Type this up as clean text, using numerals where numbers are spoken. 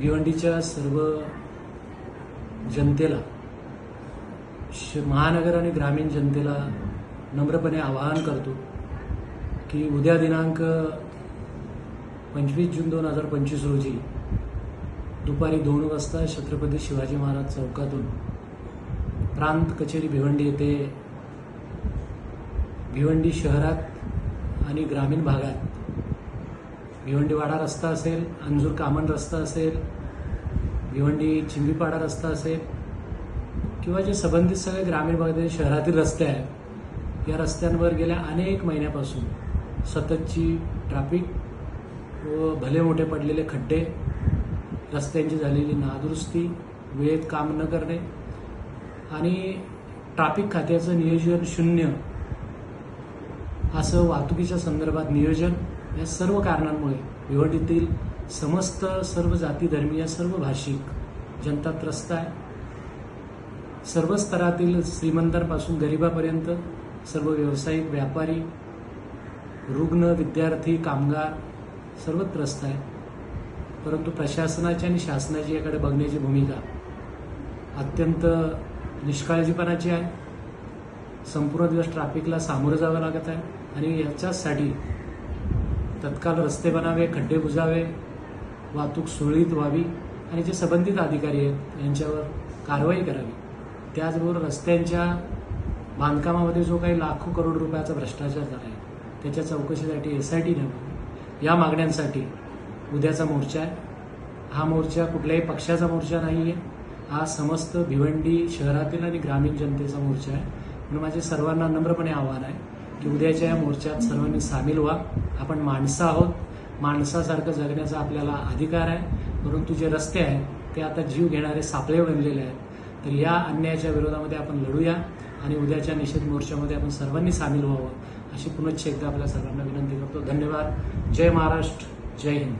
भिवंडीच्या सर्व जनतेला, महानगर आणि ग्रामीण जनतेला नम्रपणे आवाहन करतो की उद्या दिनांक 25 जून 2025 रोजी दुपारी 2 वाजता छत्रपती शिवाजी महाराज चौकातून प्रांत कचेरी भिवंडी येथे भिवंडी शहरात आणि ग्रामीण भागात भिवंडीवाडा रस्ता असेल, अंजूर कामन रस्ता असेल, भिवंडी चिंबीपाडा रस्ता असेल किंवा जे संबंधित सगळे ग्रामीण भागातील शहरातील रस्ते आहेत, या रस्त्यांवर गेल्या अनेक महिन्यापासून सततची ट्रॅफिक व भले मोठे पडलेले खड्डे, रस्त्यांची झालेली नादुरुस्ती, वेळेत काम न करणे आणि ट्रॅफिक खात्याचं नियोजन शून्य असं वाहतुकीच्या संदर्भात नियोजन, या सर्व कारणांमुळे भिवंडीतील सर्व जाती धर्मीय, सर्व भाषिक जनता त्रस्त आहे. सर्व स्तरातील श्रीमंतांपासून गरिबापर्यंत सर्व व्यावसायिक, व्यापारी, रुग्ण, विद्यार्थी, कामगार सर्व त्रस्त आहे. परंतु प्रशासनाची आणि शासनाची याकडे बघण्याची भूमिका अत्यंत निष्काळजीपणाची आहे. संपूर्ण दिवस ट्रॅफिकला सामोरं जावं लागत आहे आणि याच्यासाठी तत्काळ रस्ते बनावे, खड्डे बुजावे, वाहतूक सुरळीत व्हावी आणि जे संबंधित अधिकारी आहेत यांच्यावर कारवाई करावी. त्याचबरोबर रस्त्यांच्या बांधकामामध्ये जो काही लाखो करोड रुपयाचा भ्रष्टाचार झाला आहे त्याच्या चौकशीसाठी SIT नेमावी, या मागण्यांसाठी उद्याचा मोर्चा आहे. हा मोर्चा कुठल्याही पक्षाचा मोर्चा नाही आहे, हा समस्त भिवंडी शहरातील आणि ग्रामीण जनतेचा मोर्चा आहे. म्हणून माझे सर्वांना नम्रपणे आवाहन आहे की उद्याच्या या मोर्चात सर्वांनी सामील व्हा. आपण माणसं आहोत, माणसासारखं जगण्याचा आपल्याला अधिकार आहे. परंतु जे रस्ते आहेत ते आता जीव घेणारे सापळे बनलेले आहेत. तर या अन्यायाच्या विरोधामध्ये आपण लढूया आणि उद्याच्या निषेध मोर्चामध्ये आपण सर्वांनी सामील व्हावं अशी पुनश्च एकदा आपल्या सर्वांना विनंती करतो. धन्यवाद. जय महाराष्ट्र, जय हिंद.